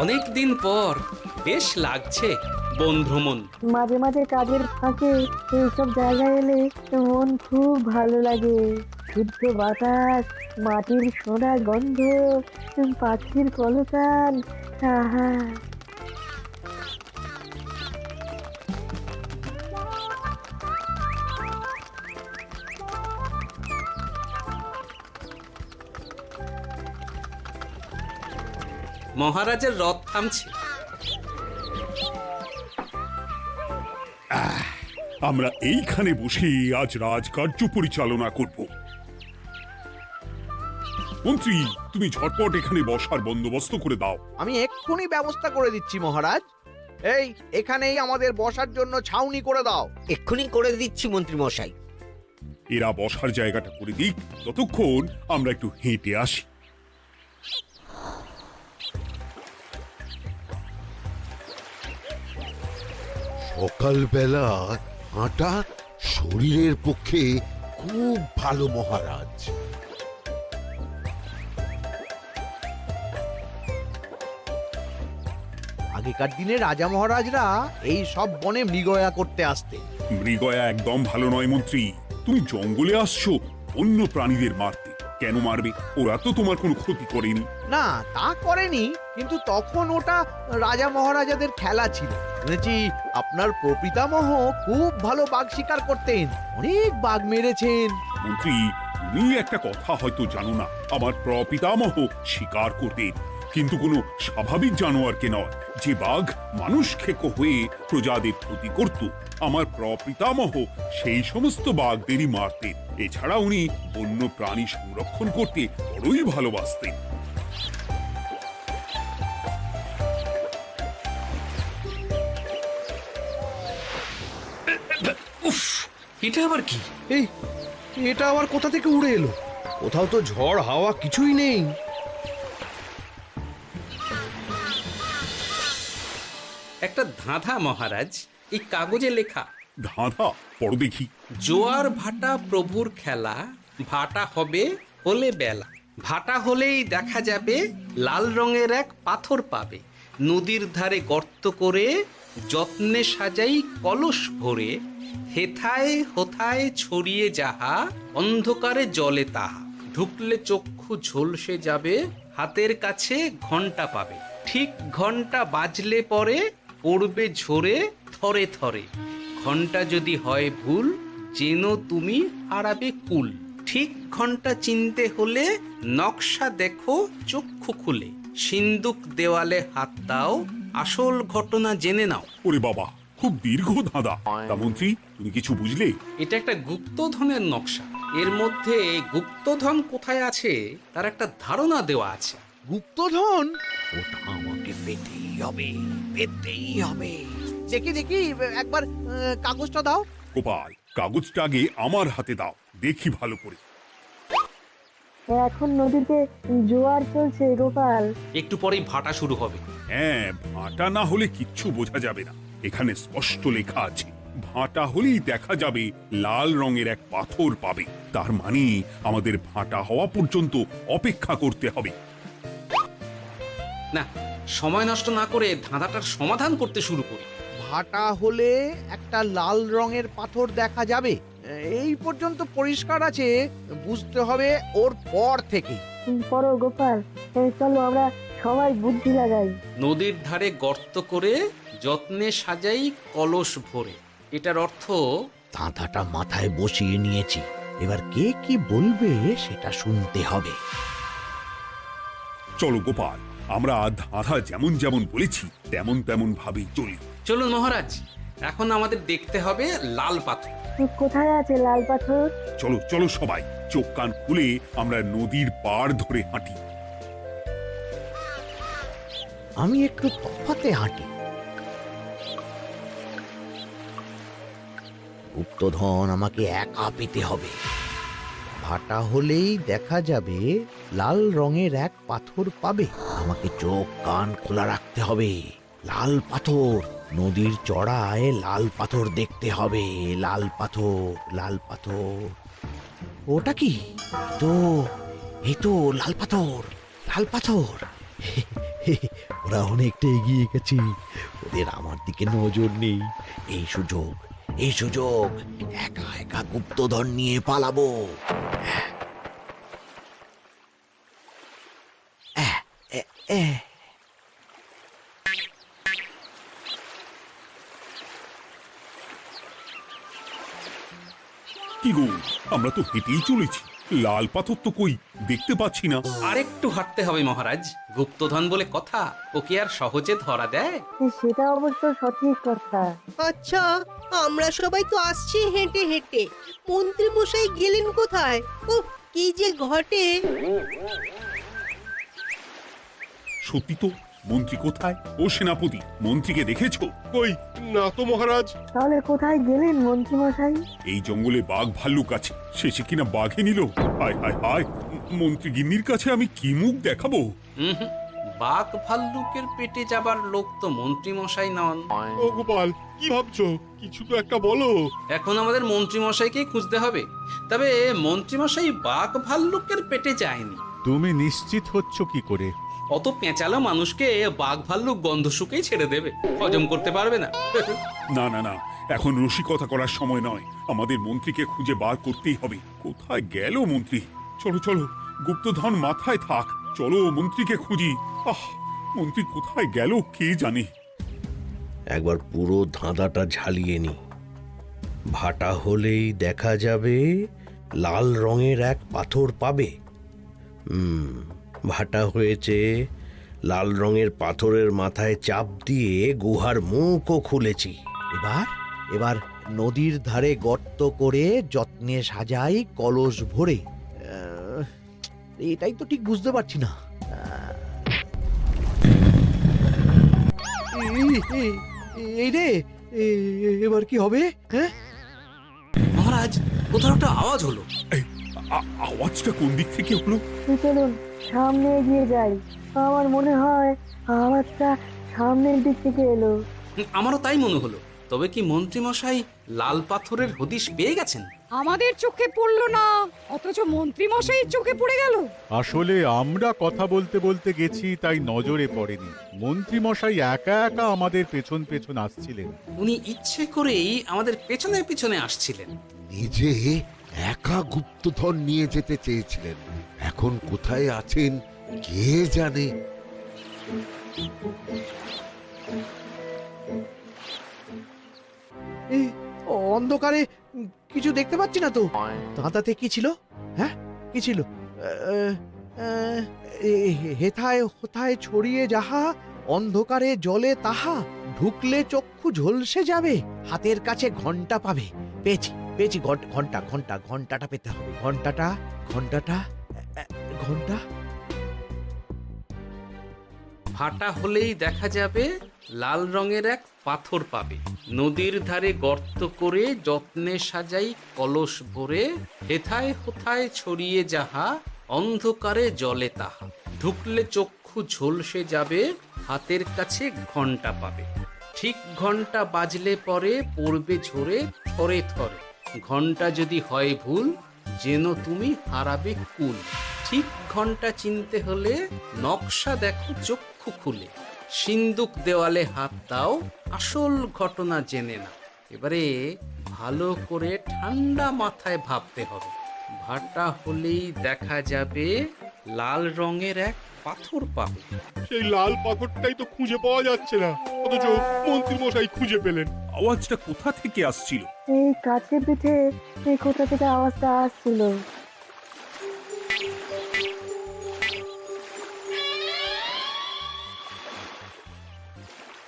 অনেক দিন পর বেশ লাগছে বন ভ্রমণ। মাঝে মাঝে কাজের ফাঁকে এইসব জায়গায় এলে মন খুব ভালো লাগে। শুদ্ধ বাতাস, মাটির সোনা গন্ধ, পাখির কলতান, আহা। মহারাজের রথ থামছে। আমরা এইখানে বসে আজ রাজকার্য পরিচালনা করব। মন্ত্রী, তুমি ঝটপট এখানে বসার বন্দোবস্ত করে দাও। আমি এক্ষুনি ব্যবস্থা করে দিচ্ছি মহারাজ। এই এখানেই আমাদের বসার জন্য ছাউনি করে দাও। এক্ষুনি করে দিচ্ছি মন্ত্রী মশাই। এরা বসার জায়গাটা করে দিক, ততক্ষণ আমরা একটু হেঁটে আসি। সকালবেলা হাঁটা শরীরের পক্ষে খুব ভালো মহারাজ। আগেকার দিনে রাজা মহারাজরা এই সব বনে মৃগয়া করতে আসতেন। মৃগয়া একদম ভালো নয় মন্ত্রী। তুমি জঙ্গলে আসছো অন্য প্রাণীদের মারতে। কেন মারবে? ওরা তো তোমার কোনো ক্ষতি করেনি। না, তা করেনি, কিন্তু তখন ওটা রাজা মহারাজাদের খেলা ছিল। শুনেছি আপনার প্রপিতামহ খুব ভালো বাঘ শিকার করতেন, অনেক বাঘ মেরেছেন। মন্ত্রী, তুমি একটা কথা হয়তো জানো না। আমার প্রপিতামহ শিকার করতেন, কিন্তু কোনো স্বাভাবিক জানোয়ারকে নয়। যে বাঘ মানুষ খেকো হয়ে প্রজাদের ক্ষতি করত, আমার প্রপিতামহ সেই সমস্ত বাঘদেরই মারতেন। এছাড়া উনি বন্য প্রাণী সংরক্ষণ করতে বড়ই ভালোবাসতেন। উফ, এটা আবার কি? এই এটা আবার কোথা থেকে উড়ে এলো? কোথাও তো ঝড় হাওয়া কিছুই নেই। একটা ধাঁধা মহারাজ, এই কাগজে লেখা। ধাঁধা? পড়ো দেখি। জোয়ার ভাটা প্রভুর খেলা, ভাটা হবে হলে বেলা। ভাটা হলেই দেখা যাবে লাল রঙের এক পাথর পাবে। নদীর ধারে গর্ত করে যত্নে সাজাই কলস ভরে। হেথায় হোথায় ছড়িয়ে যাহা, অন্ধকারে জলে তাহা। ঢুকলে চক্ষু ঝলসে যাবে, হাতের কাছে ঘন্টা পাবে। ঠিক ঘন্টা বাজলে পরে পড়বে ঝরে থরে থরে। ঘন্টা যদি হয় ভুল, যেন তুমি হারাবে কুল। ঠিক ঘন্টা চিনতে হলে নকশা দেখো চক্ষু খুলে। সিন্দুক দেওয়ালে হাত দাও, আসল ঘটনা জেনে নাও। ওরে বাবা, খুব দীর্ঘ ধাঁধা। তা মন্ত্রী, তুমি কিছু বুঝলে? এটা একটা গুপ্তধনের নকশা। এর মধ্যে গুপ্তধন কোথায় আছে তার একটা ধারণা দেওয়া আছে। গুপ্তধন? ওটা আমাকে পেতেই হবে, পেতেই হবে। দেখি দেখি, একবার কাগজটা দাও। গোপাল, কাগজটা আগে আমার হাতে দাও, দেখি ভালো করে। এখন নদীতে জোয়ার চলছে গোপাল। একটু পরেই ভাটা শুরু হবে। হ্যাঁ, ভাটা না হলে কিচ্ছু বোঝা যাবে না। এখানে স্পষ্ট লেখা আছে, ভাটা হলেই দেখা যাবে লাল রঙের এক পাথর পাবে। তার মানে আমাদের ভাটা হওয়া পর্যন্ত অপেক্ষা করতে হবে। না, সময় নষ্ট না করে ধাঁধাটার সমাধান করতে শুরু করি। ভাটা হলে একটা লাল রঙের পাথর দেখা যাবে, এই পর্যন্ত পরিষ্কার আছে। বুঝতে হবে ওর পর থেকে। পড়ো গোপাল, চলো আমরা সবাই বুদ্ধি লাগাই। নদীর ধারে গর্ত করে যত্নে সাজাই কলস ভরে। এটার অর্থ, ধাঁধাটা মাথায় বসিয়ে নিয়েছি, এবার কে কি বলবে সেটা শুনতে হবে। চলো গোপাল, আমরা ধাঁধা যেমন যেমন বলেছি তেমন তেমন ভাবেই চলি। চলুন মহারাজ, এখন আমাদের দেখতে হবে লাল পাথর। কোথায় আছে লাল পাথর? চলো চলো সবাই, চোখ কান খুলে আমরা নদীর পাড় ধরে হাঁটি। আমি একটু তফাতে হাঁটি। গুপ্তধন আমাকে একা পেতে হবে। ভাটা হলেই দেখা যাবে লাল রঙের এক পাথর পাবে। আমাকে চোখ কান খোলা রাখতে হবে। লাল পাথর, নদীর চড়ায় লাল পাথর দেখতে হবে। লাল পাথর, লাল পাথর। ওটা কি? এই তো লাল পাথর, লাল পাথর। ওরা অনেকটা এগিয়ে গেছে, ওদের আমার দিকে নজর নেই। এই সুযোগ একা একা গুপ্তধন নিয়ে পালাবো। আহ, এ- এ। কি গো, আমরা তো হেঁটেই চলেছি, লাল পাথর তো কই দেখতে পাচ্ছি না। আরেকটু হাঁটতে হবে মহারাজ, গুপ্তধন বলে কথা, ওকে আর সহজে ধরা দেয়? সেটা অবশ্য সঠিক কথা। আচ্ছা, আমরা সবাই তো আসছি হেঁটে হেঁটে, মন্ত্রী মশাই গেলেন কোথায়? ও কি যে ঘটে! সত্যি তো, মন্ত্রী কোথায়? ও সেনাপতি, মন্ত্রীকে দেখেছো? কই, না তো মহারাজ। তাহলে কোথায় গেলেন মন্ত্রী মশাই? এই জঙ্গলে বাঘ ভাল্লুক আছে, শেষে কিনা বাঘে নিল। হায় হায় হায়, মন্ত্রী গিন্নির কাছে আমি কি মুখ দেখাবো? হুম, বাঘ ভাল্লুকের পেটে যাবার লোক তো মন্ত্রী মশাই নন। ও গোপাল, কি ভাবছো? কিছু তো একটা বলো। এখন আমাদের মন্ত্রী মশাইকেই খুঁজতে হবে। তবে মন্ত্রী মশাই বাঘ ভাল্লুকের পেটে যায়নি। তুমি নিশ্চিত হচ্ছ কি করে? অত পেঁচালো মানুষকে বাঘ ভাল্লুক গন্ধ শুকেই ছেড়ে দেবে, হজম করতে পারবে না। না না না, এখন রসিকতা করার সময় নয়, আমাদের মন্ত্রীকে খুঁজে বার করতেই হবে। কোথায় গেল মন্ত্রী? চলো চলো, গুপ্তধন মাথায় থাক, চলো মন্ত্রীকে খুঁজি। আহ, মন্ত্রী কোথায় গেল কে জানে। একবার পুরো ধাঁধাটা ঝালিয়ে নি। ভাটা হলেই দেখা যাবে লাল রঙের এক পাথর পাবে। ভাটা হয়েছে, লাল রঙের পাথরের মাথায় চাপ দিয়ে গুহার মুখও খুলেছি। এবার নদীর ধারে গর্ত করে যত্নে সাজাই কলস ভরে। এটাই তো ঠিক বুঝতে পারছি না। এই রে, এবার কি হবে? হ্যাঁ, মহারাজ, কোথাও একটা আওয়াজ হলো। এই, আওয়াজটা কোন দিক থেকে হলো? চলুন সামনে এগিয়ে যাই। আমার মনে হয় আওয়াজটা সামনের দিক থেকে এলো। আমারও তাই মনে হলো। তবে কি মন্ত্রী মশাই লাল পাথরের হদিশ পেয়ে গেছেন? আমাদের চোখে পড়লো না, অথচ মন্ত্রী মশাইয়ের চোখে পড়ে গেল। আসলে আমরা কথা বলতে বলতে গেছি, তাই নজরে পড়েনি। মন্ত্রী মশাই একা একা আমাদের পেছন পেছন আসছিলেন। উনি ইচ্ছে করেই আমাদের পেছনে পেছনে আসছিলেন। নিজে একা গুপ্তধন নিয়ে যেতে চেয়েছিলেন, এখন কোথায় আছেন কে জানে। অন্ধকারে কিছু দেখতে পাচ্ছি না তো। ধাঁধাতে কি ছিল? হ্যাঁ, কি ছিল? হেথায় হোথায় ছড়িয়ে যাহা, অন্ধকারে জলে তাহা, ঢুকলে চক্ষু ঝলসে যাবে, হাতের কাছে ঘন্টা পাবে। পেয়েছি পেয়েছি, ঘন্টাটা পেতে হবে। ঘন্টা। ভাটা হলেই দেখা যাবে লাল রঙের এক পাথর পাবে, নদীর ধারে গর্ত করে যত্নে সাজাই কলস ভরে, হেথায় হোথায় ছড়িয়ে যাহা, অন্ধকারে জলে তাহা, ঢুকলে চক্ষু ঝলসে যাবে, হাতের কাছে ঘন্টা পাবে। ঠিক ঘন্টা বাজলে পরে পড়বে ঝরে থরে থরে, ঘন্টা যদি হয় ভুল যেন তুমি হারাবে কুল। ঠিক ঘন্টা চিনতে হলে নকশা দেখো চক্ষু খুলে, সিন্দুক দেওয়ালে হাত দাও আসল ঘটনা জেনে না। এবারে ভালো করে ঠান্ডা মাথায় ভাবতে হবে। ভাটা হলেই দেখা যাবে লাল রঙের এক পাথর পাবে। সেই লাল পাথরটাই তো খুঁজে পাওয়া যাচ্ছে না, অথচ মন্ত্রী মশাই খুঁজে পেলেন। আওয়াজটা কোথা থেকে আসছিল? এই কাছে পিঠে কোথা থেকে আওয়াজটা আসছিল।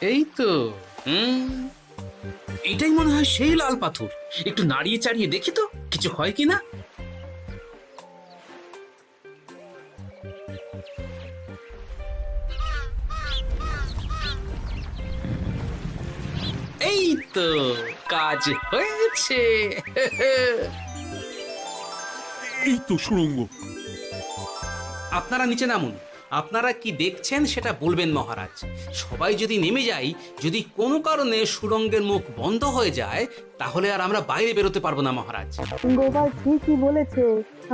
এই তো, এটাই মনে হয় সেই লাল পাথর। একটু নাড়িয়ে চাড়িয়ে দেখি তো কিছু হয় কিনা। এই তো, কাজ হয়েছে। এই তো সুড়ঙ্গ। আপনারা নিচে নামুন। আপনারা কি দেখছেন সেটা বলবেন মহারাজ। সবাই যদি নেমে যাই, যদি কোনো কারণে সুড়ঙ্গের মুখ বন্ধ হয়ে যায়, তাহলে আর আমরা বাইরে বেরোতে পারবো না মহারাজ। গোপাল ঠিকই বলেছে,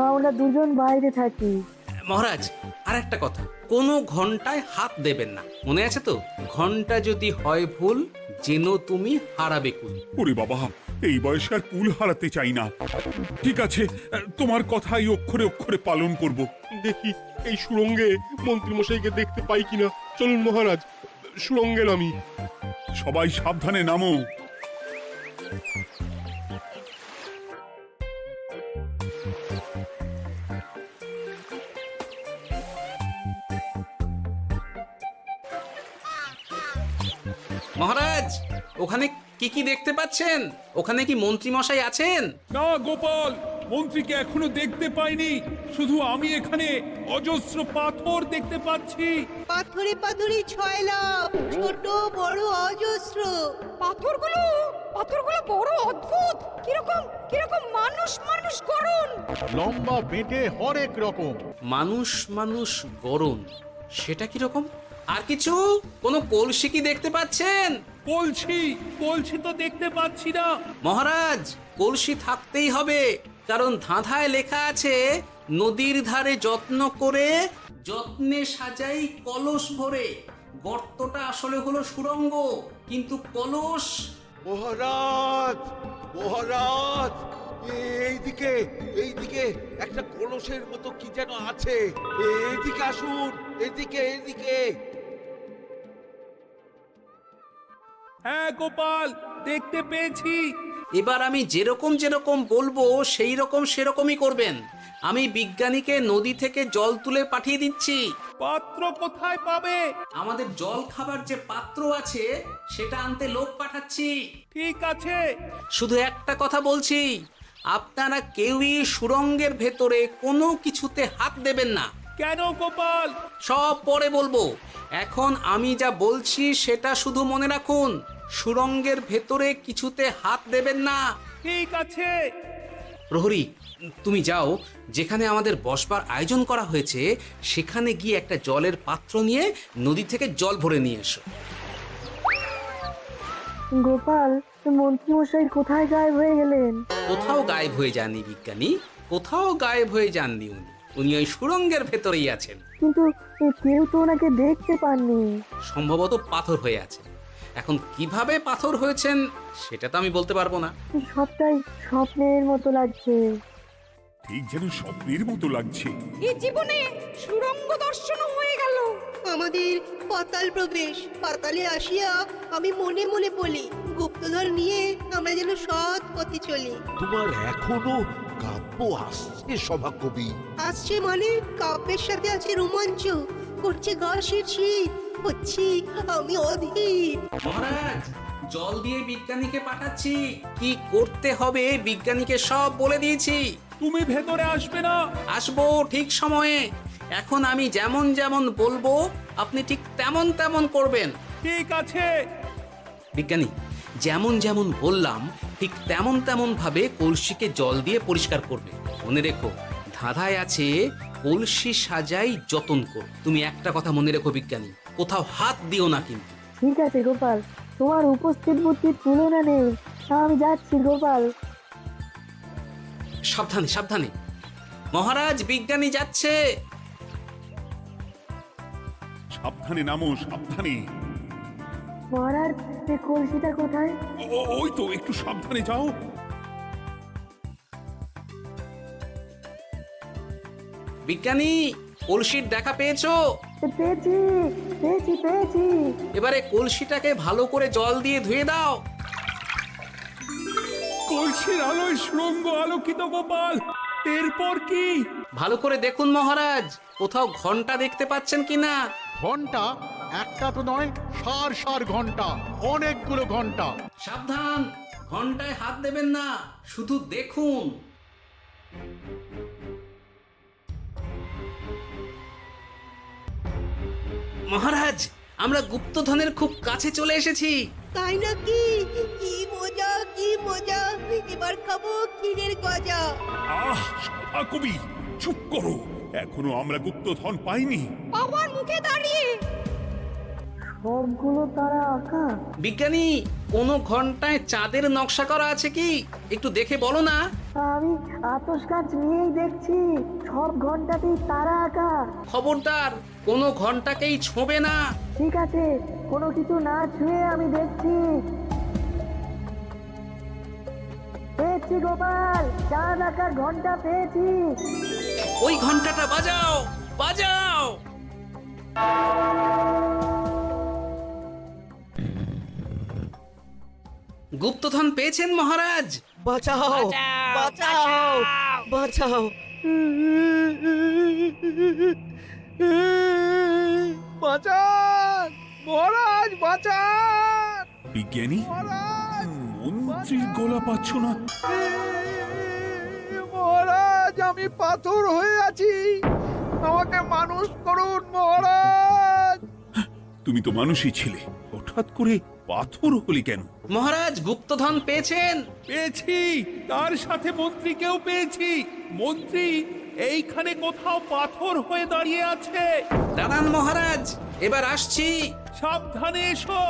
আমরা দুজন বাইরে থাকি। মহারাজ, আর একটা কথা, কোনো ঘন্টায় হাত দেবেন না, মনে আছে তো? ঘন্টা যদি হয় ভুল, যেন তুমি হারাবে কুল। ওরে বাবা, এই বয়সে আর কুল হারাতে চাই না। ঠিক আছে, তোমার কথাই অক্ষরে অক্ষরে পালন করব। দেখি এই সুরঙ্গে মন্ত্রীমশাইকে দেখতে পাই কিনা। চলুন মহারাজ, সুরঙ্গে নামি। সবাই সাবধানে নামো। মহারাজ, ওখানে কি কি দেখতে পাচ্ছেন? ওখানে কি মন্ত্রী মশাই আছেন? না গোপাল, মন্ত্রীকে এখনো দেখতে পাইনি। শুধু আমি এখানে অজস্র পাথর দেখতে পাচ্ছি। পাথরে পাথরে ছয়লাভ, ছোট বড় অজস্র। পাথরগুলো বড় অদ্ভুত, কিরকম কিরকম মানুষ মানুষ গড়ন। লম্বা বেঁটে হরেক রকম। মানুষ মানুষ গরম, সেটা কি রকম? আর কিছু? কোনো কলসি কি দেখতে পাচ্ছেন? কলসি তো দেখতে পাচ্ছি না। মহারাজ, কলসি থাকতেই হবে, কারণ ধাঁধায় লেখা আছে নদীর ধারে যত্ন করে যত্নে সাজাই কলস ভরে। গর্তটা আসলে হলো সুড়ঙ্গ, কিন্তু কলস। মহারাজ, মহারাজ, এইদিকে এইদিকে একটা কলসের মতো কি যেন আছে। এইদিকে আসুন, এদিকে এদিকে। হ্যাঁ গোপাল, দেখতে পেয়েছি। এবার আমি যেরকম যেরকম বলবো সেই রকম সেরকমই করবেন। আমি বিজ্ঞানীকে নদী থেকে জল তুলে পাঠিয়ে দিচ্ছি। পাত্র কোথায় পাবে? আমাদের জল খাবার যে পাত্র আছে সেটা আনতে লোক পাঠাচ্ছি। ঠিক আছে। শুধু একটা কথা বলছি, আপনারা কেউই সুড়ঙ্গের ভেতরে কোনো কিছুতে হাত দেবেন না। কেন গোপাল? সব পরে বলবো, এখন আমি যা বলছি সেটা শুধু মনে রাখুন। সুড়ঙ্গের ভেতরে কিছুতে হাত দেবেন না। ঠিক আছে। প্রহরী, তুমি যাও, যেখানে আমাদের বসবার আয়োজন করা হয়েছে সেখানে গিয়ে একটা জলের পাত্র নিয়ে নদী থেকে জল ভরে নিয়ে এসো। গোপাল, মন্ত্রীমশাই কোথায় গায়েব হয়ে গেলেন? কোথাও গায়েব হয়ে যাননি বিজ্ঞানী, কোথাও গায়েব হয়ে যাননি উনি। উনি ওই সুড়ঙ্গের ভেতরেই আছেন। কিন্তু কেউ তো ওনাকে দেখতে পাননি। সম্ভবত পাথর হয়ে আছে। এখন কিভাবে পাথর হয়েছেন সেটা তো আমি বলতে পারবো না। সবটাই স্বপ্নের মতো লাগছে। ঠিক যেন স্বপ্নের মতো লাগছে। এই জীবনে সুরঙ্গ দর্শন হয়ে গেল। আমাদের পাতাল প্রবেশ। পাতালে আসিয়া আমি মনে মনে বলি, গুপ্তধন নিয়ে আমরা যেন সৎ পথে চলি। তোমার এখনো কাব্য আসছে সভাকবি? আসছে মানে কাব্যের সাথে আছে রোমাঞ্চ, করছে গা শীত, হচ্ছি আমি অধীর। মহারাজ, জল দিয়ে বিজ্ঞানীকে পাঠাচ্ছি। কি করতে হবে বিজ্ঞানীকে সব বলে দিয়েছি। তুমি ভেতরে আসবে না? আসবো ঠিক সময়ে। এখন আমি যেমন যেমন বলবো আপনি ঠিক তেমন তেমন করবেন। ঠিক আছে। বিজ্ঞানী, যেমন যেমন বললাম ঠিক তেমন তেমন ভাবে কলসিকে জল দিয়ে পরিষ্কার করবে। মনে রেখো, ধাঁধায় আছে কলসি সাজাই যতন কর। তুমি একটা কথা মনে রেখো বিজ্ঞানী, কোথাও হাত দিও না কিন্তু। ঠিক আছে গোপাল, তোমার উপস্থিত বুদ্ধির তুলনা নেই। আমি যাচ্ছি গোপাল। সাবধানে সাবধানে। মহারাজ, বিজ্ঞানী যাচ্ছে। সাবধানে নামো, সাবধানে। মহারাজ, এই কলসিটা কোথায়? ওই তো, একটু সাবধানে যাও। বিজ্ঞানী, কলসির দেখা পেয়েছো? পেয়েছি পেয়েছি পেয়েছি। এবারে কলসিটাকে ভালো করে জল দিয়ে ধুয়ে দাও। কলসির আলোয় সুড়ঙ্গ আলোকিত গোপাল। এরপর কি? ভালো করে দেখুন মহারাজ, কোথাও ঘন্টা দেখতে পাচ্ছেন কিনা। ঘন্টা একটা তো নয়, সার সার ঘন্টা, অনেকগুলো ঘন্টা। সাবধান, ঘন্টায় হাত দেবেন না, শুধু দেখুন। মহারাজ, আমরা গুপ্তধনের খুব কাছে চলে এসেছি। তাই নাকি? কি মজা, কি মজা! এবার খাবো ক্ষীরের গজা। আহ, সভাকবি চুপ করো। এখনো আমরা গুপ্তধন পাইনি। বাবার মুখে দাঁড়িয়ে সবগুলো তারা আঁকা। বিজ্ঞানী, কোনো ঘন্টায় চাঁদের নকশা করা আছে কি? একটু দেখে বলো না। আমি আতস কাজ নিয়েই দেখছি, সব ঘন্টাতেই তারা আঁকা। খবরদার, কোনো ঘন্টাকেই ছোঁবে না। ঠিক আছে, কোনো কিছু না ছুঁয়ে আমি দেখছি। পেয়েছি গোপাল, চাঁদ আঁকার ঘন্টা পেয়েছি। ওই ঘন্টাটা বাজাও, বাজাও। গুপ্তধন পেয়েছেন মহারাজ? বাঁচাও, বাঁচাও, বাঁচাও। বাঁচান মহারাজ, বাঁচান বিজ্ঞানী, মহারাজ, মন্ত্রীর গলা পাচ্ছ না? মহারাজ, আমি পাথর হয়ে আছি, আমাকে মানুষ করুন মহারাজ। তুমি তো মানুষই ছিলে, হঠাৎ করে পাথর হলি কেন? মহারাজ, গুপ্তধন পেয়েছেন? পেয়েছি, তার সাথে মন্ত্রীকেও পেয়েছি। মন্ত্রী এইখানে কোথাও পাথর হয়ে দাঁড়িয়ে আছে। দাঁড়ান মহারাজ, এবার আসছি। সাবধানে এসো।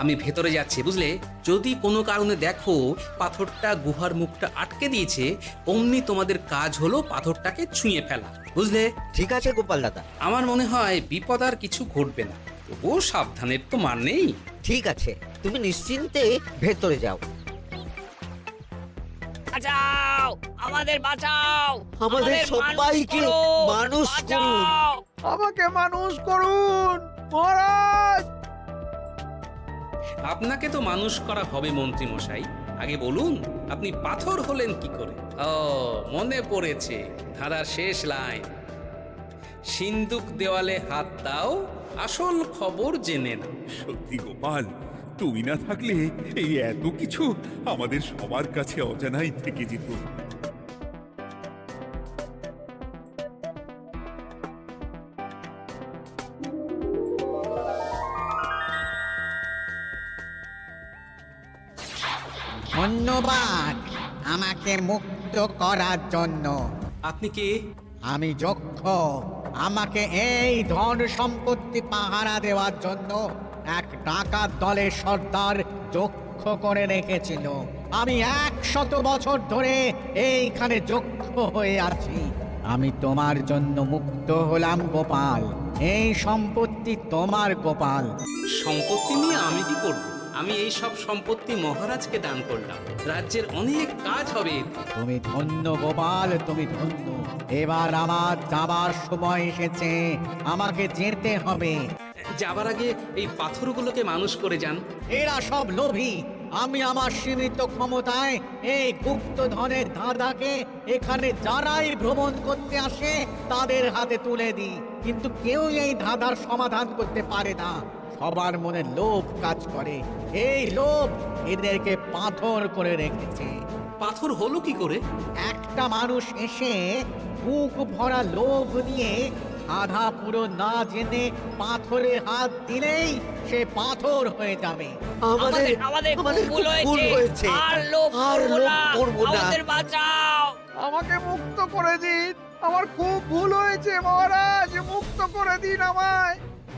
আমি ভেতরে যাচ্ছি, বুঝলে? যদি কোনো কারণে দেখো পাথরটা গুহার মুখটা আটকে দিয়েছে, অমনি তোমাদের কাজ হলো পাথরটাকে ছুঁয়ে ফেলা, বুঝলে? ঠিক আছে গোপাল দাদা। আমার মনে হয় বিপদ আর কিছু ঘটবে না, তবুও সাবধানের তো মান নেই। ঠিক আছে, তুমি নিশ্চিন্তে ভেতরে যাও। বাঁচাও, আমাদের বাঁচাও, আমাদের সবাইকে মানুষ করুন। আমাকে মানুষ করুন মহারাজ। আপনাকে তো মানুষ করা হবে মন্ত্রী মশাই। আগে বলুন, আপনি পাথর হলেন কি করে? ও, মনে পড়েছে, ধাঁধার শেষ লাইন। সিন্দুক দেওয়ালে হাত দাও, আসল খবর জেনে নাও। সত্যি গোপাল, তুমি না থাকলে এই এত কিছু আমাদের সবার কাছে অজানাই থেকে যেত। ধন্যবাদ আমাকে মুক্ত করার জন্য। আপনি কে? আমি যক্ষ। আমাকে এই ধন সম্পত্তি পাহারা দেওয়ার জন্য এক ডাকাত দলের সর্দার যক্ষ করে রেখেছিল। আমি 100 বছর ধরে এইখানে যক্ষ হয়ে আছি। আমি তোমার জন্য মুক্ত হলাম গোপাল। এই সম্পত্তি তোমার গোপাল। সম্পত্তি নিয়ে আমি কি করব? আমি এই সব সম্পত্তি মহারাজকে দান করলাম, রাজ্যের অনেক কাজ হবে। তুমি ধন্য গোপাল, তুমি ধন্য। এবার আমার যাবার সময় এসেছে, আমাকে যেতে হবে। যাবার আগে এই পাথরগুলোকে মানুষ করে যান। এরা সব লোভী। আমি আমার সীমিত ক্ষমতায় এই গুপ্ত ধনের ধাঁধাকে এখানে যারাই ভ্রমণ করতে আসে তাদের হাতে তুলে দিই, কিন্তু কেউ এই ধাঁধার সমাধান করতে পারে না। সবার মনে লোভ কাজ করে, এই লোভ এদেরকে পাথর করে রেখেছে। পাথর হলো কি করে? একটা মানুষ এসে বুক ভরা লোভ নিয়ে আধা পুরো না জেনে পাথরে হাত দিলেই সে পাথর হয়ে যাবে। আমাদের ভুল হয়েছে, আর লোভ করব না, আমাদের বাঁচাও। আমাকে মুক্ত করে দিন, আমার খুব ভুল হয়েছে মহারাজ, মুক্ত করে দিন আমায়।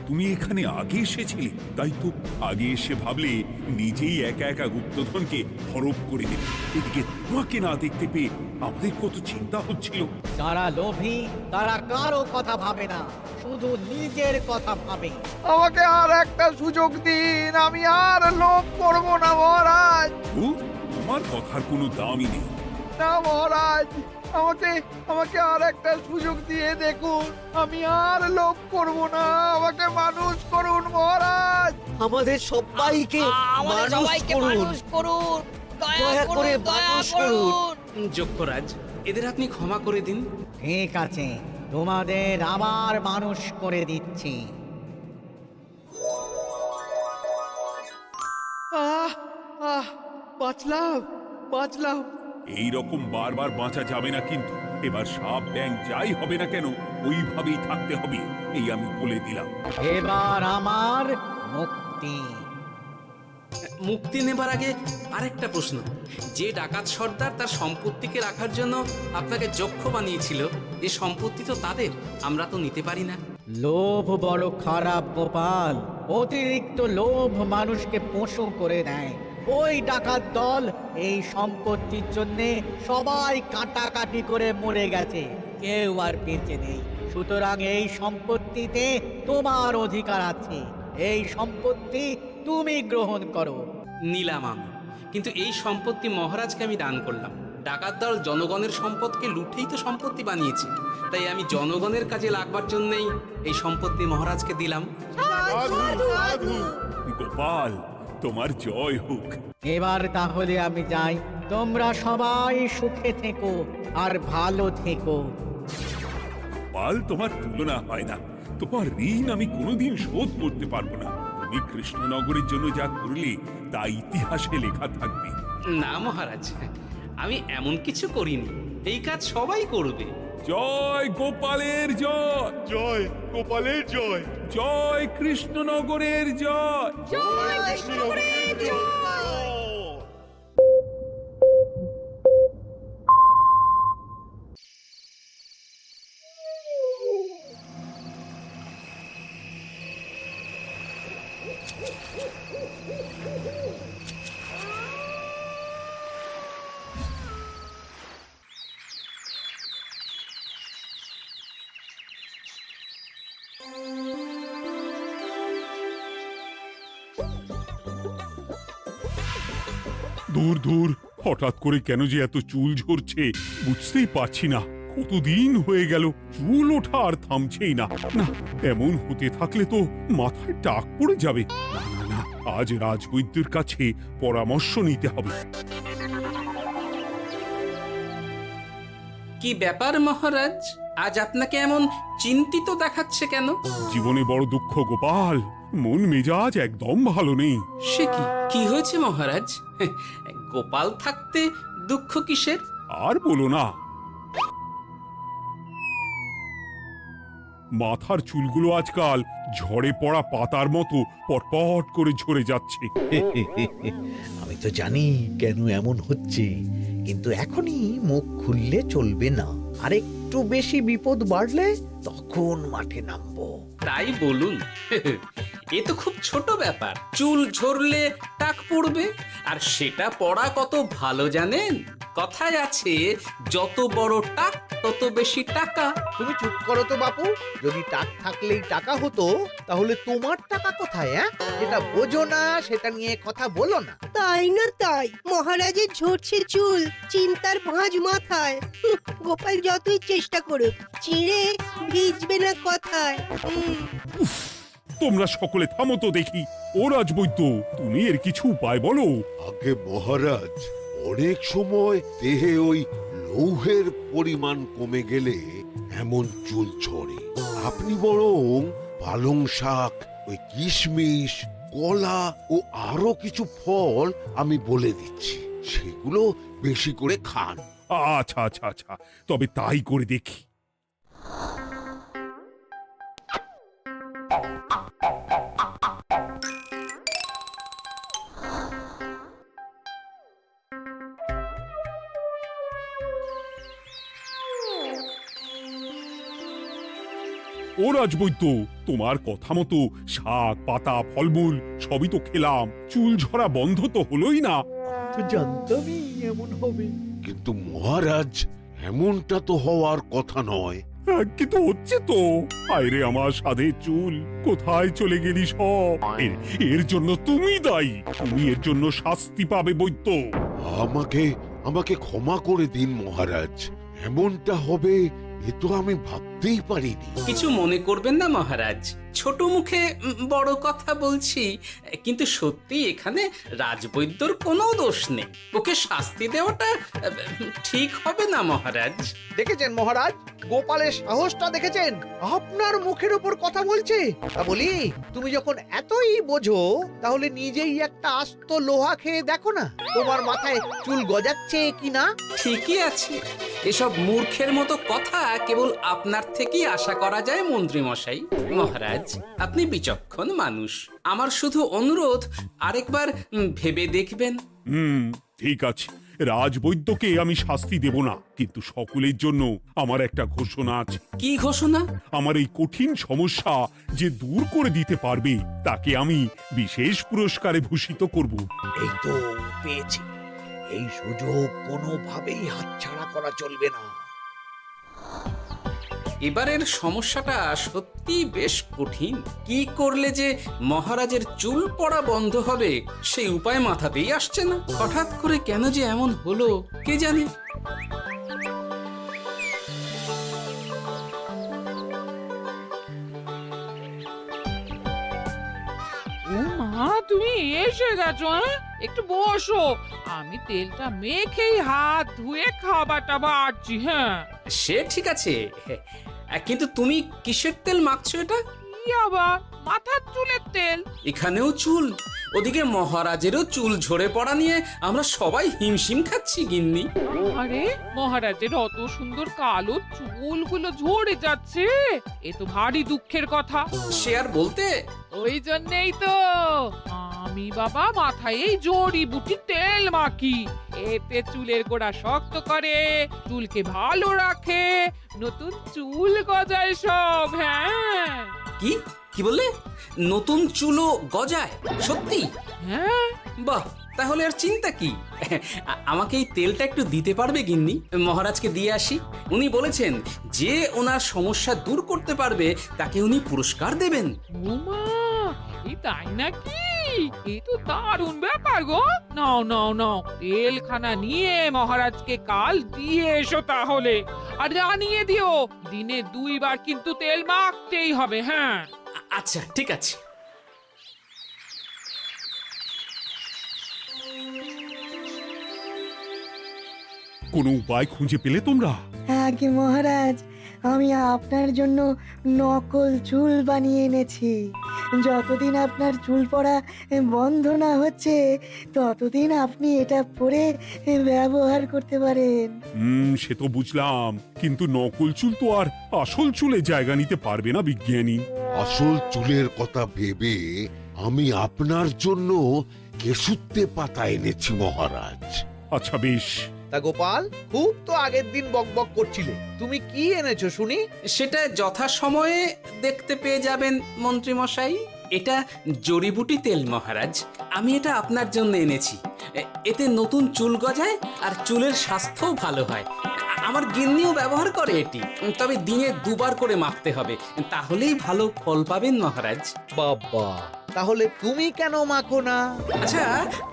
তুমি এখানে আগে এসেছিলে, তাই তো আগে এসে ভাবলে নিজেই একা একা গুপ্তধনকে হরপ করে দেবে। এদিকে তোমাকে না দেখতে পেয়ে আমাদের কত চিন্তা হচ্ছিল। যারা লোভী তারা কারো কথা ভাবে না, শুধু নিজের কথা ভাবে। আমাকে আর একটা সুযোগ দিন, আমি আর লোভ করব না মহারাজ। তোমার কথার কোনো দামই নেই। না মহারাজ, আমাকে আর একটা সুযোগ দিয়ে দেখুন, আমি আর লোভ করব না, আমাকে মানুষ করুন মহারাজ। আমাদের সবাইকে মানুষ করুন, দয়া করে মানুষ করুন। যক্ষরাজ, এদের আপনি ক্ষমা করে দিন। ঠিক আছে, তোমাদের আবার মানুষ করে দিচ্ছি। বাঁচলাম। এই রকম বারবার বাঁচা যাবে না, কিন্তু এবার সাপ ব্যাং যাই হবে না কেন ওইভাবেই থাকতে হবে, এই আমি বলে দিলাম। এবার আমার মুক্তি। মুক্তি নেবার আগে আরেকটা প্রশ্ন, যে ডাকাত সর্দার তার সম্পত্তিকে রাখার জন্য আপনাকে যক্ষ বানিয়েছিল, এই সম্পত্তি তো তাদের, আমরা তো নিতে পারি না। লোভ বড় খারাপ গোপাল, অতিরিক্ত লোভ মানুষকে পশু করে দেয়। ওই ডাকাত দল এই সম্পত্তির জন্য সবাই কাটাকাটি করে মরে গেছে, কেউ আর বেঁচে নেই। সুতরাং এই সম্পত্তিতে তোমার অধিকার আছে। এই সম্পত্তি তুমি গ্রহণ করো। নিলাম আমি, কিন্তু এই সম্পত্তি মহারাজকে আমি দান করলাম। ডাকাত দল জনগণের সম্পদকে লুঠেই তো সম্পত্তি বানিয়েছে, তাই আমি জনগণের কাজে লাগবার জন্যই এই সম্পত্তি মহারাজকে দিলাম। গোপাল, তোমার জয় হোক। এবার তাহলে আমি যাই, তোমরা সবাই সুখে থেকো আর ভালো থেকো। গোপাল, তোমার তুলনা হয় না। তোমার ঋণ আমি কোনোদিন শোধ করতে পারবো না। তুমি কৃষ্ণনগরের জন্য যা করলে তা ইতিহাসে লেখা থাকবে। না মহারাজ, আমি এমন কিছু করিনি, এই কাজ সবাই করবে। জয় গোপালের জয়, জয় গোপালের জয়, জয় কৃষ্ণনগরের জয়। দূর দূর, হঠাৎ করে কেন যে এত চুল ঝরছে বুঝতেই পারছি না। কতদিন হয়ে গেল চুল ওঠা আর থামছেই না। না, এমন হতে থাকলে তো মাথায় টাক পড়ে যাবে। না না না, আজ রাজবৈদ্যের কাছে পরামর্শ নিতে হবে। কি ব্যাপার মহারাজ, আজ আপনাকে এমন চিন্তিত দেখাচ্ছে কেন? জীবনে বড় দুঃখ গোপাল, মন মেজাজ একদম ভালো নেই। সে কি, কি হয়েছে মহারাজ? গোপাল থাকতে দুঃখ কিসের? আর বলো না, মাথার চুলগুলো আজকাল ঝড়ে পড়া পাতার মতো পটপট করে ঝরে যাচ্ছে। আমি তো জানি কেন এমন হচ্ছে, কিন্তু এখনই মুখ খুললে চলবে না। আর একটু বেশি বিপদ বাড়লে তখন মাঠে নামবো। তাই বলুন। এ তো খুব ছোট ব্যাপার, চুল ঝরলে টাক পড়বে, আর সেটা পড়া কত ভালো জানেন? কথায় আছে, যত বড় টাক তত বেশি টাকা। তুমি চুপ করো তো বাপু। যদি টাক থাকলেই টাকা হতো, তাহলে তোমার টাকা কোথায়? যেটা বোঝো না সেটা নিয়ে কথা বলো না। তাই না তাই, মহারাজের ঝরছে চুল, চিন্তার ভাঁজ মাথায়। গোপাল যতই চেষ্টা করুক, চিড়ে ভিজবে না কথায়। তোমরা সকলে থামো তো দেখি। ও রাজবৈদ্য, তুমি এর কিছু উপায় বলো। আগে মহারাজ, অনেক সময় দেহে ওই লৌহের পরিমাণ কমে গেলে এমন চুল ঝরে। আপনি বরং পালং শাক, ওই কিশমিশ, কলা ও আরো কিছু ফল আমি বলে দিচ্ছি, সেগুলো বেশি করে খান। আচ্ছা আচ্ছা আচ্ছা, তবে তাই করে দেখি। ও রাজবৈদ্য, তোমার কথা মতো শাক পাতা ফলমূল সবই তো খেলাম, চুল ঝরা বন্ধ তো হলোই না। তো জানতামই এমন হবে। কিন্তু মহারাজ, এমনটা তো হওয়ার কথা নয়। কিন্তু হচ্ছে তো। আরে আমার সাধে চুল, কোথায় চলে গেলি সব? এর জন্য তুমি দায়ী। তুমি এর জন্য শাস্তি পাবে বৈদ্য। আমাকে আমাকে ক্ষমা করে দিন মহারাজ, এমনটা হবে এ তো আমি ভাবতেই পারিনি। কিছু মনে করবেন না মহারাজ, ছোট মুখে বড় কথা বলছি, কিন্তু সত্যি এখানে রাজবৈদ্যর কোনো দোষ নেই। ওকে শাস্তি দেওয়াটা ঠিক হবে না মহারাজ। দেখেছেন মহারাজ, গোপালের সাহসটা দেখেছেন? আপনার মুখের উপর কথা বলছে। তা বলি, তুমি যখন এতই বোঝো, তাহলে নিজেই একটা আস্ত লোহা খেয়ে দেখো না, তোমার মাথায় চুল গজাচ্ছে কিনা। ঠিকই আছে, এসব মূর্খের মতো কথা কেবল আপনার থেকেই আশা করা যায় মন্ত্রী মশাই। মহারাজ, আপনি বিচক্ষণ মানুষ, আমার শুধু অনুরোধ, আরেকবার ভেবে দেখবেন। ঠিক আছে, রাজবৈদ্যকে আমি শাস্তি দেব না, কিন্তু সকলের জন্য আমার একটা ঘোষণা আছে। কি ঘোষণা? আমার এই কঠিন সমস্যা যে দূর করে দিতে পারবে তাকে আমি বিশেষ পুরস্কারে ভূষিত করব। এই তো পেয়েছি, এই সুযোগ কোনোভাবেই হাতছাড়া করা চলবে না। এবারের সমস্যাটা সত্যি বেশ কঠিন। কি করলে যে মহারাজের চুল পড়া বন্ধ হবে সেই উপায় মাথাতেই আসছে না। হঠাৎ করে কেন যে এমন হলো কে জানে। ও মা, তুমি এসে গেছো? একটু বসো, আমি তেলটা মেখেই হাত ধুয়ে খাবারটা বাড়ছি। হ্যাঁ, সে ঠিক আছে, কিন্তু তুমি কিসের তেল মাখছো এটা? কি আবার মাথার চুলের তেল? এখানেও চুল, ওদিকে মহারাজেরও চুল ঝরে পড়া নিয়ে আমরা সবাই হিমশিম খাচ্ছি গিন্নি। আরে মহারাজের অত সুন্দর কালো চুলগুলো ঝরে যাচ্ছে, এ তো ভারী দুঃখের কথা। সে আর বলতে। ওই জন্যই তো আমি বাবা মাথায় এই জড়িবুটি তেল মাখি। এতে চুলের গোড়া শক্ত করে, চুলকে ভালো রাখে, নতুন চুল গজায় সব। হ্যাঁ। কি কি বললে? নতুন চুলও গজায়? সত্যি? হ্যাঁ। বাহ, তাহলে আর চিন্তা কি। আমাকে এই তেলটা একটু দিতে পারবে গিন্নি? মহারাজকে দিয়ে আসি। উনি বলেছেন যে ওনার সমস্যা দূর করতে পারবে তাকে উনি পুরস্কার দেবেন। ওমা, এই তাই নাকি? এই তো দারুণ ব্যাপার গো। নাও নাও নাও, তেলখানা নিয়ে মহারাজকে কাল দিয়ে এসো তাহলে। আর জানিয়ে দিও দিনে 2 বার কিন্তু তেল মাখতেই হবে। হ্যাঁ। আচ্ছা ঠিক আছে। কোনো উপায় খুঁজে পেলে তোমরা? আগে মহারাজ, আমি আপনার জন্য নকল চুল বানিয়ে এনেছি। যতদিন আপনার চুল পড়া বন্ধ না হচ্ছে ততদিন আপনি এটা পরে ব্যবহার করতে পারেন। সে তো বুঝলাম, কিন্তু নকল চুল তো আর আসল চুলে জায়গা নিতে পারবে না বিজ্ঞানী। আসল চুলের কথা ভেবে আমি আপনার জন্য কেশুত্তে পাতা এনেছি মহারাজ। আচ্ছা বেশ। তা গোপাল, খুব তো আগের দিন বকবক করছিলে, তুমি কি এনেছো শুনি? সেটা যথাসময়ে দেখতে পেয়ে যাবেন মন্ত্রী মশাই। এটা জড়িবুটি তেল মহারাজ, আমি এটা আপনার জন্য এনেছি। এতে নতুন চুল গজায় আর চুলের স্বাস্থ্যও ভালো হয়। আমার গিন্নিও ব্যবহার করে এটি, তবে দিনে 2 বার করে মাখতে হবে, তাহলেই ভালো ফল পাবেন মহারাজ। বাবা, তাহলে তুমি কেন মাখো না? আচ্ছা,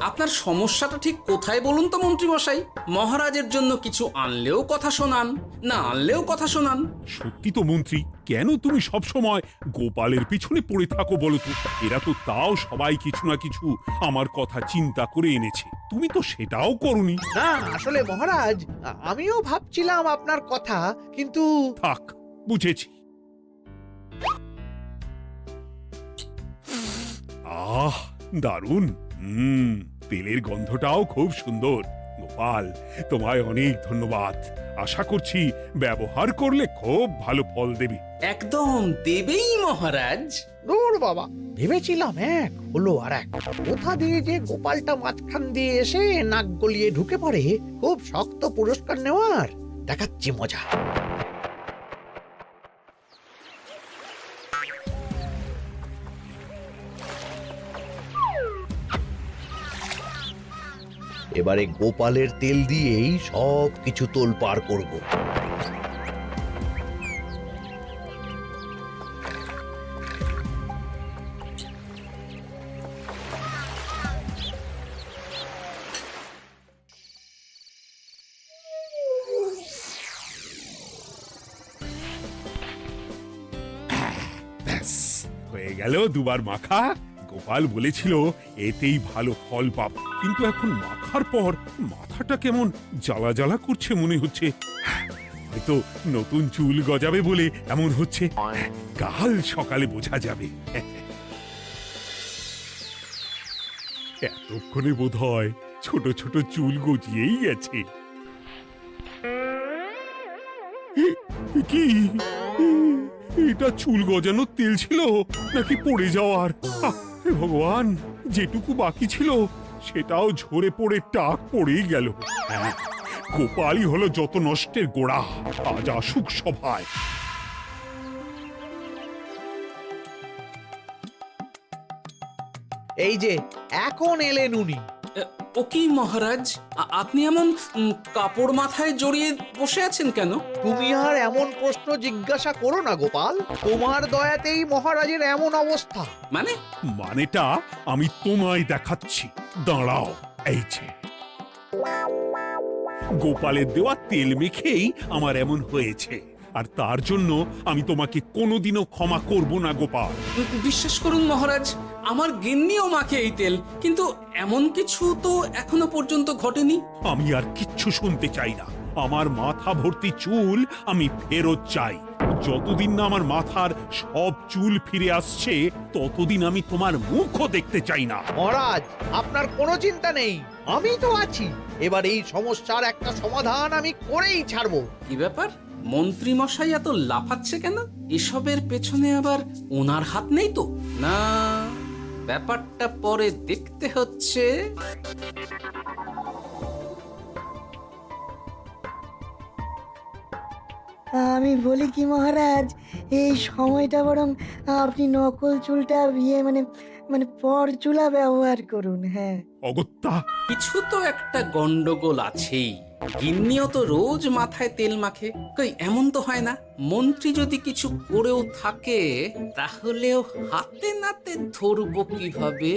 আপনার সমস্যাটা ঠিক কোথায় বলুন তো মন্ত্রী মশাই? মহারাজের জন্য কিছু আনলেও কথা শোনান, না আনলেও কথা শোনান। সত্যি তো মন্ত্রী, কেন তুমি সব সময় গোপালের পিছনে পড়ে থাকো বলো তো? এরা তো তাও সবাই কিছু না কিছু আমার কথা চিন্তা করে এনেছে, তুমি তো সেটাও করনি। না, আসলে মহারাজ, আমিও ভাবছিলাম আপনার কথা, কিন্তু থাক, বুঝেছি। আহ, দারুণ। তেলের গন্ধটাও খুব সুন্দর। গোপাল, তোমায় অনেক ধন্যবাদ। আশা করছি ব্যবহার করলে খুব ভালো ফল দেবে। একদম দেবেই মহারাজ। দূর বাবা, ভেবেছিলাম এক হলো আর এক। কোথা দিয়ে যে গোপালটা মাঝখান দিয়ে এসে নাক গলিয়ে ঢুকে পড়ে, খুব শক্ত পুরস্কার নেওয়ার। দেখাচ্ছি মজা। এবারে গোপালের তেল দিয়েই সব কিছু তোলপাড় করব। ব্যাস, হয়ে গেল 2 বার মাখা। গোপাল বলেছিল এতেই ভালো ফল পাবো, কিন্তু এখন মাখার পর মাথাটা কেমন জ্বালা জ্বালা করছে মনে হচ্ছে। হয়তো নতুন চুল গজাবে বলে এমন হচ্ছে, কাল সকালে বোঝা যাবে। এতক্ষণে বোধ হয় ছোট ছোট চুল গজিয়েই গেছে। কি এটা চুল গজানোর তেল ছিল নাকি পড়ে যাওয়ার? হে ভগবান, যেটুকু বাকি ছিল সেটাও ঝরে পড়ে টাক পড়েই গেল। হ্যাঁ, গোপালই হলো যত নষ্টের গোড়া। আজ আসুক সভায়। এই যে এখন এলেন উনি। ও কি মহারাজ, আপনি এমন কাপড় মাথায় জড়িয়ে বসে আছেন কেন? তুমি আর এমন প্রশ্ন জিজ্ঞাসা করো না গোপাল, তোমার দয়াতেই মহারাজের এমন অবস্থা। মানে? মানেটা আমি তোমায় দেখাচ্ছি, দাঁড়াও। এই যে গোপালের দেওয়া তেল মেখেই আমার এমন হয়েছে, আর তার জন্য আমি তোমাকে কোনোদিনও ক্ষমা করব না গোপাল। বিশ্বাস করুন মহারাজ, আমার গিন্নিও মাখে এই তেল, কিন্তু এমন কিছু তো এখনো পর্যন্ত ঘটেনি। আমি আর কিচ্ছু শুনতে চাই না। আমার মাথা ভর্তি চুল আমি ফেরত চাই। যতদিন না আমার মাথার সব চুল ফিরে আসছে, ততদিন আমি তোমার মুখও দেখতে চাই না। মহারাজ, আপনার কোনো চিন্তা নেই, আমি তো আছি। এবার এই সমস্যার একটা সমাধান আমি করেই ছাড়বো। কি ব্যাপার, মন্ত্রী মশাই এত লাফাচ্ছে কেন? এসবের পেছনে আবার ওনার হাত নেই তো? না, ব্যাপারটা পরে দেখতে হচ্ছে। আমি বলি কি মহারাজ, এই সময়টা বরং আপনি নকল চুলটা মানে মানে পর চুলা ব্যবহার করুন। হ্যাঁ, অগত্যা, কিছু তো একটা গন্ডগোল আছেই। গিন্নিও তো রোজ মাথায় তেল মাখে, কই এমন তো হয় না। মন্ত্রী যদি কিছু করেও থাকে, তাহলেও হাতে নাতে ধরবো কিভাবে?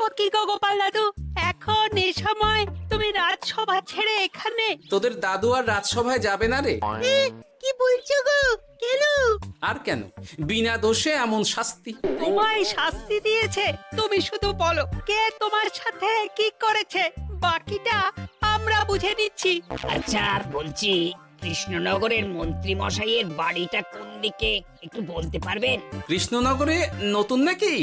ও কি গো গোপাল দাদু, এখন এই সময় তুমি রাজসভা ছেড়ে এখানে? তোদের দাদু আর রাজসভায় যাবে না রে? কি বলছো গো? কেন? আর কেন, বিনা দোষে এমন শাস্তি। তোমায় শাস্তি দিয়েছে, তুমি শুধু বলো কে তোমার সাথে কি করেছে, বাকিটা আমরা বুঝে নিচ্ছি। আচ্ছা বলছি, কৃষ্ণনগরের মন্ত্রী মশাইয়ের বাড়িটা কোন দিকে একটু বলতে পারবেন? কৃষ্ণনগরে নতুন নাকি?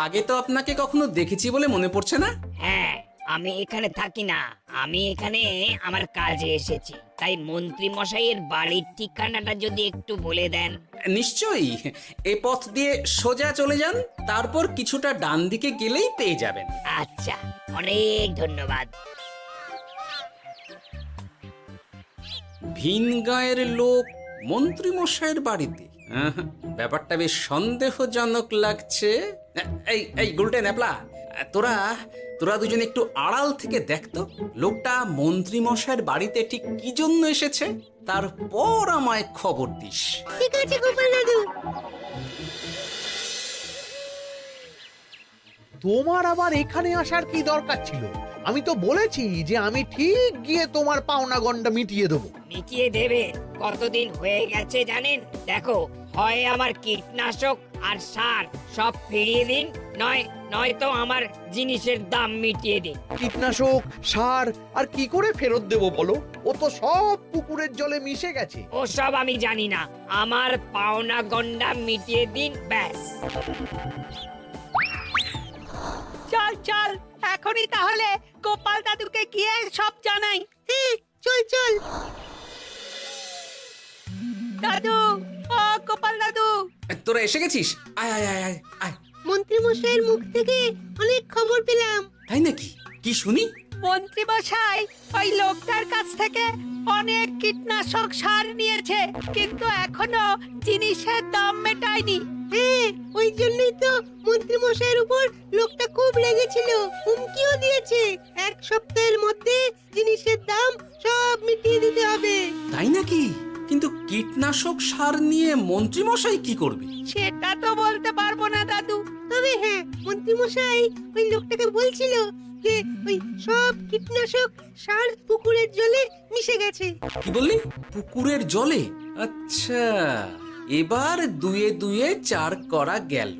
আগে তো আপনাকে কখনো দেখেছি বলে মনে পড়ছে না। হ্যাঁ, আমি এখানে থাকি না, আমি এখানে আমার কাজে এসেছি। তাই মন্ত্রী মশাইয়ের বাড়ির ঠিকানাটা যদি একটু বলে দেন। নিশ্চয়ই, এ পথ দিয়ে সোজা চলে যান, তারপর কিছুটা ডান দিকে গেলেই পেয়ে যাবেন। আচ্ছা, অনেক ধন্যবাদ। ভিন গাঁয়ের লোক মন্ত্রী মশাইয়ের বাড়িতে? ব্যাপারটা বেশ সন্দেহজনক লাগছে। এই এই গুলটে ন্যাপলা, তোরা তোরা দুজন একটু আড়াল থেকে দেখতো লোকটা মন্ত্রী মশাইয়ের বাড়িতে ঠিক কি জন্য এসেছে, তারপর আমায় খবর দিস। ঠিক আছে গোপাল দাদু। তোমার আবার এখানে আসার কি দরকার ছিল? আমি তো বলেছি যে আমি ঠিক গিয়ে তোমার পাওনা গন্ডা মিটিয়ে দেবো। মিটিয়ে দেবে? কতদিন হয়ে গেছে জানেন? দেখো, হয় আমার কীটনাশক আর সার সব ফিরিয়ে দিন, নয়তো আমার জিনিসের দাম মিটিয়ে দিন। কীটনাশক, সার আর কি করে ফেরত দেবো বলো? ও তো সব পুকুরের জলে মিশে গেছে। ওসব আমি জানি না, আমার পাওনা গন্ডা মিটিয়ে দিন, ব্যাস। চল চল, এখনই তাহলে গোপাল দাদুকে গিয়ে সব জানাই। চল চল। দাদু, ও গোপাল দাদু, তোরা এসে গেছিস? আয় আয় আয় আয় আয়। মন্ত্রী মশাইয়ের মুখ থেকে অনেক খবর পেলাম। তাই নাকি? কি শুনি? মন্ত্রী মশাই ওই লোকটার কাছ থেকে অনেক কীটনাশক সার নিয়েছে, কিন্তু এখনো জিনিসের দাম মেটায়নি। হ্যাঁ, ওই জন্যই তো মন্ত্রী মশাইয়ের উপর লোকটা খুব রেগেছিল, হুমকিও দিয়েছে 1 সপ্তাহের মধ্যে জিনিসের দাম সব মিটিয়ে দিতে হবে। তাই নাকি? কিন্তু কীটনাশক সার নিয়ে মন্ত্রী মশাই কি করবে? সেটা তো বলতে পারবো না দাদু, তবে হ্যাঁ, মন্ত্রী মশাই ওই লোকটাকে বলছিল যে ওই সব কীটনাশক সার পুকুরের জলে মিশে গেছে। কি বললি? পুকুরের জলে? আচ্ছা, এবার দুয়ে দুয়ে 4 করা গেল।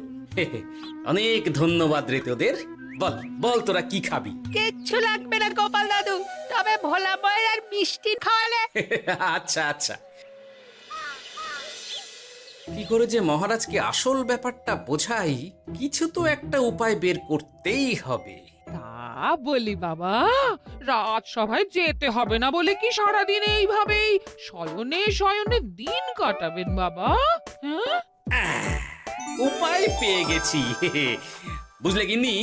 অনেক ধন্যবাদ রে তোদের। বল বল, তোরা কি খাবি? কিচ্ছু লাগবে না গোপাল দাদু, তবে ভোলা বয়ের আর মিষ্টি খাওয়ালে। আচ্ছা আচ্ছা। কি করে যে মহারাজকে আসল ব্যাপারটা বোঝাই, কিছু তো একটা উপায় বের করতেই হবে। তা বলি বাবা, রাজসভায় যেতে হবে না বলে কি সারাদিন এইভাবেই শয়নে শয়নে দিন কাটাবেন বাবা? হ্যাঁ, উপায় পেয়ে গেছি বুঝলে গিন্নি,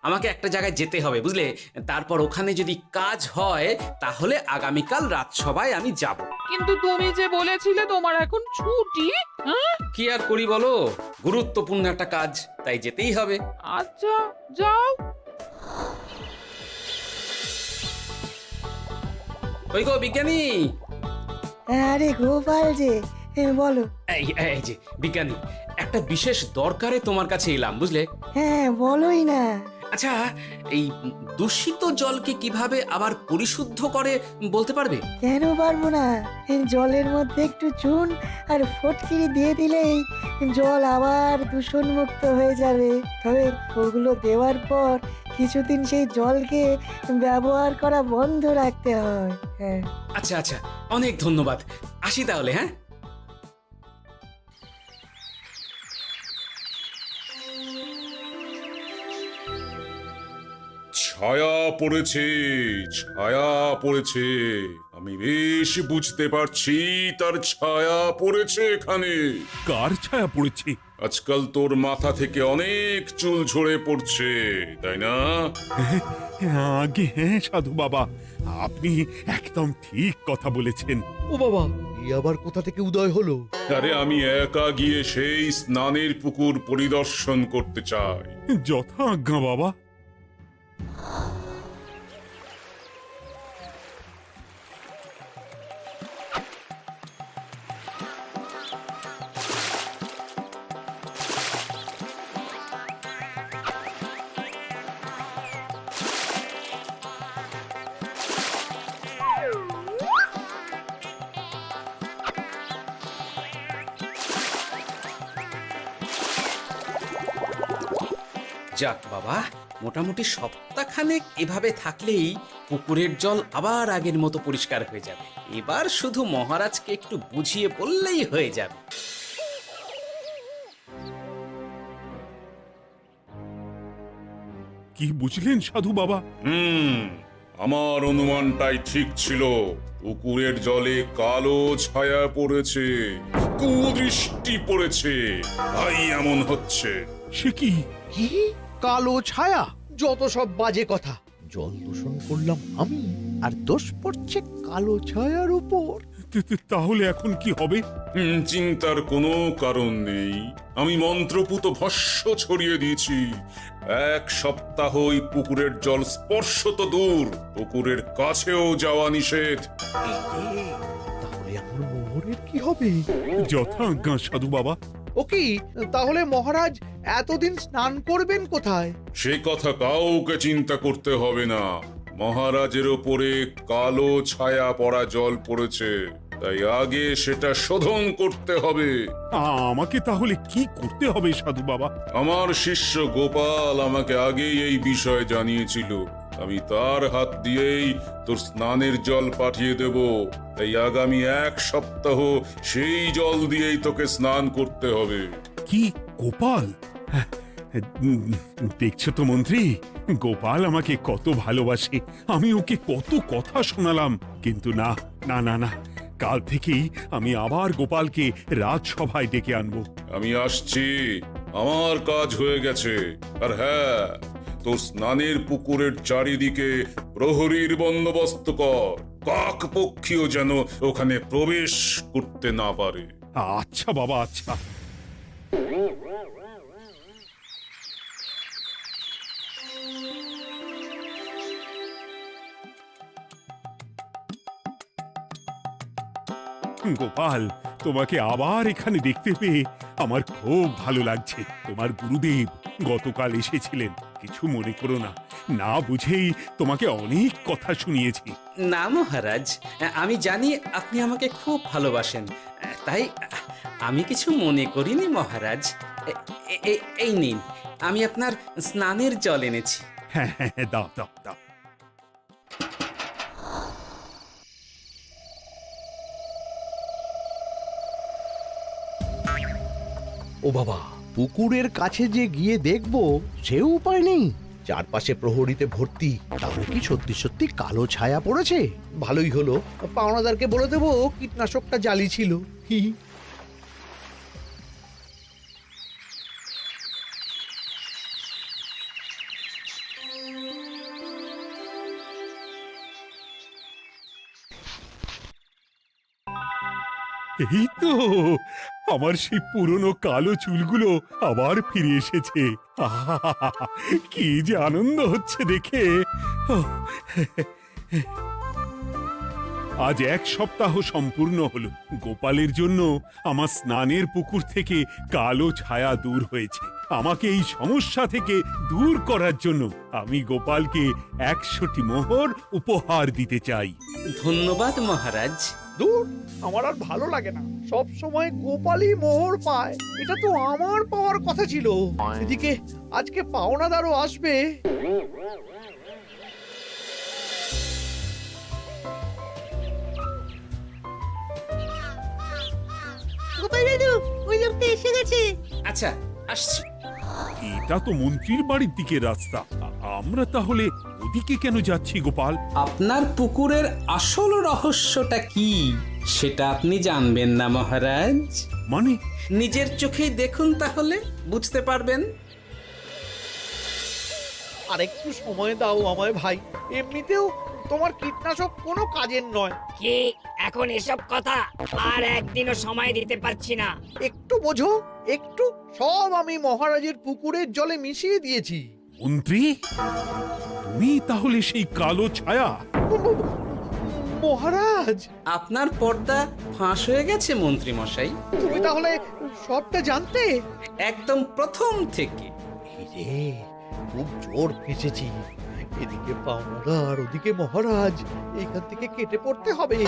আমাকে একটা জায়গায় যেতে হবে বুঝলে, তারপর ওখানে যদি কাজ হয় তাহলে আগামীকাল রাজসভায় আমি যাব। কিন্তু তুমি যে বলেছিলে তোমার এখন ছুটি, হ্যাঁ? কি আর করি বলো, গুরুত্বপূর্ণ একটা কাজ, তাই যেতেই হবে। আচ্ছা, যাও। ওই গো বিজ্ঞানী, আরে গোপাল যে, বলো। এই যে বিজ্ঞানী, একটা বিশেষ দরকারে তোমার কাছে এলাম বুঝলে। হ্যাঁ, বলোই না। আচ্ছা, এই দূষিত জলকে কিভাবে আবার পরিশুদ্ধ করে বলতে পারবে? কেন পারবো না? জলের মধ্যে একটু চুন আর ফটকিরি দিয়ে দিলেই জল আবার দূষণমুক্ত হয়ে যাবে। তবে ওগুলো দেওয়ার পর কিছুদিন সেই জলকে ব্যবহার করা বন্ধ রাখতে হয়। হ্যাঁ। আচ্ছা আচ্ছা, অনেক ধন্যবাদ, আসি তাহলে। হ্যাঁ, ছায়া পড়েছে, ছায়া পড়েছে, আমি বেশ বুঝতে পারছি তার ছায়া পড়েছে এখানে। কার ছায়া পড়েছে? আজকাল তোর মাথা থেকে অনেক চুল ঝরে পড়ছে, তাই না? আগে হ্যাঁ সাধু বাবা, আপনি একদম ঠিক কথা বলেছেন। ও বাবা, এই আবার কোথা থেকে উদয় হলো? আরে আমি একা গিয়ে সেই স্নানের পুকুর পরিদর্শন করতে চাই। যথা আজ্ঞা বাবা। যাক বাবা, মোটামুটি সপ্তাহখানেক এভাবে থাকলেই পুকুরের জল আবার আগের মতো পরিষ্কার হয়ে যাবে। এবার শুধু মহারাজকে একটু বুঝিয়ে বললেই হয়ে যাবে। কি বুঝলেন সাধু বাবা? আমার অনুমানটাই ঠিক ছিল। পুকুরের জলে কালো ছায়া পড়েছে, কুদৃষ্টি পড়েছে, তাই এমন হচ্ছে। সে কি? কি কালো ছায়া? যত সব বাজে কথা। জল দূষণ করলাম আমি, আর দোষ পড়ছে কালো ছায়ার উপর। তাহলে এখন কি হবে? চিন্তার কোনো কারণ নেই। আমি মন্ত্রপুত ভস্য ছড়িয়ে দিয়েছি। এক সপ্তাহ ওই পুকুরের জল স্পর্শ তো দূর, পুকুরের কাছেও যাওয়া নিষেধ। তাহলে আমার মোহরের কি হবে? যথা আজ্ঞা সাধু বাবা। ও কি, তাহলে মহারাজ এতদিন স্নান করবেন কোথায়? সে কথা কাউকে চিন্তা করতে হবে না। মহারাজের ওপরে কালো ছায়া পড়া জল পড়েছে, তাই আগে সেটা শোধন করতে হবে। আমাকে তাহলে কি করতে হবে সাধু বাবা? আমার শিষ্য গোপাল আমাকে আগেই এই বিষয় জানিয়েছিল। আমি তার হাত দিয়েই তোর স্নানের জল পাঠিয়ে দেব। তাই আগামী এক সপ্তাহ সেই জল দিয়েই তোকে স্নান করতে হবে। কি গোপাল? দেখছো তো মন্ত্রী, গোপাল আমাকে কত ভালোবাসে। আমি ওকে কত কথা শোনালাম, কিন্তু না না না না, কাল থেকেই আমি আবার গোপালকে রাজসভায় ডেকে আনবো। আমি আসছি, আমার কাজ হয়ে গেছে। আর হ্যাঁ, তোর স্নানের পুকুরের চারিদিকে প্রহরীর বন্দোবস্ত কর, কাক পক্ষীও যেন ওখানে প্রবেশ করতে না পারে। আচ্ছা বাবা, আচ্ছা। গোপাল, তোমাকে আবার এখানে দেখতে পেয়ে আমার খুব ভালো লাগছে। তোমার গুরুদেব গতকাল এসেছিলেন, কিছু মনে করো না। না বুঝেই তোমাকে অনেক কথা শুনিয়েছি। না মহারাজ, আমি জানি আপনি আমাকে খুব ভালোবাসেন, তাই আমি কিছু মনে করিনি মহারাজ। এই নিন, আমি আপনার স্নানের জল এনেছি। হ্যাঁ হ্যাঁ, দাও দাও দাও। ও বাবা, পুকুরের কাছে যে গিয়ে দেখবো সে উপায় নেই। চারপাশে প্রহরীতে ভর্তি, তাহলে কি সত্যি সত্যি কালো ছায়া পড়েছে? ভালোই হলো, পাওনাদারকে বলে দেবো কীটনাশকটা জালি ছিল। এই তো আমার সেই পুরনো কালো চুলগুলো আবার ফিরে এসেছে। আহা! কি যে আনন্দ হচ্ছে দেখে। আজ 1 সপ্তাহ সম্পূর্ণ হলো। গোপালের জন্য আমার স্নানের পুকুর থেকে কালো ছায়া দূর হয়েছে। আমাকে এই সমস্যা থেকে দূর করার জন্য আমি গোপালকে 100টি মোহর উপহার দিতে চাই। ধন্যবাদ মহারাজ। দূর, আমার আর ভালো লাগে না। সব সময় গোপালই মোহর পায়, এটা তো আমার পাওয়ার কথা ছিল। এদিকে আজকে পাওনাদারও আসবে। গোপাল দাদু, ওই লোকটা এসে গেছে। আচ্ছা, আসছি। এটা তো মন্ত্রীর বাড়ির দিকে রাস্তা। আমরা তাহলে ওদিকে কেন যাচ্ছি গোপাল? আপনার পুকুরের আসল রহস্যটা কি সেটা আপনি জানবেন না মহারাজ? মানে নিজের চোখেই দেখুন, তাহলে বুঝতে পারবেন। আর একটু সময় দাও আমায় ভাই, এমনিতেও তোমার কীটনাশক কোনো কাজের নয়। কি এখন এসব কথা? আর একদিনও সময় দিতে পারছি না। একটু বোঝো, একটু। সব আমি মহারাজের পুকুরের জলে মিশিয়ে দিয়েছি। মন্ত্রী, তুমি তাহলে সেই কালো ছায়া? মহারাজ, আপনার পর্দা ফাঁস হয়ে গেছে মন্ত্রী মশাই। তুমি তাহলে সবটা জানতে? একদম প্রথম থেকে। রে, খুব জোর ফেঁসেছি। এদিকে পাওনাদার, ওদিকে মহারাজ, এইখান থেকে কেটে পড়তে হবে।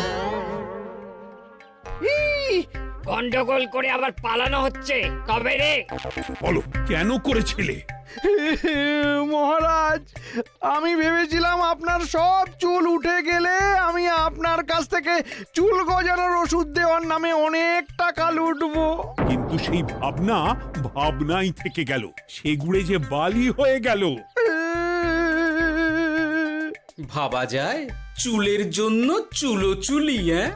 গন্ডগোল করে আবার পালানো হচ্ছে কবে রে? বলো, কেন করেছিলে? মহারাজ, আমি ভেবেছিলাম আপনার সব চুল উঠে গেলে আমি আপনার কাছ থেকে চুল গজানোর ওষুধ দেওয়ার নামে অনেক টাকা লুটবো। কিন্তু সেই ভাবনা ভাবনাই থেকে গেল, সেগুড়ে যে বালি হয়ে গেল। ভাবা যায় চুলের জন্য চুলো চুলি, হ্যাঁ?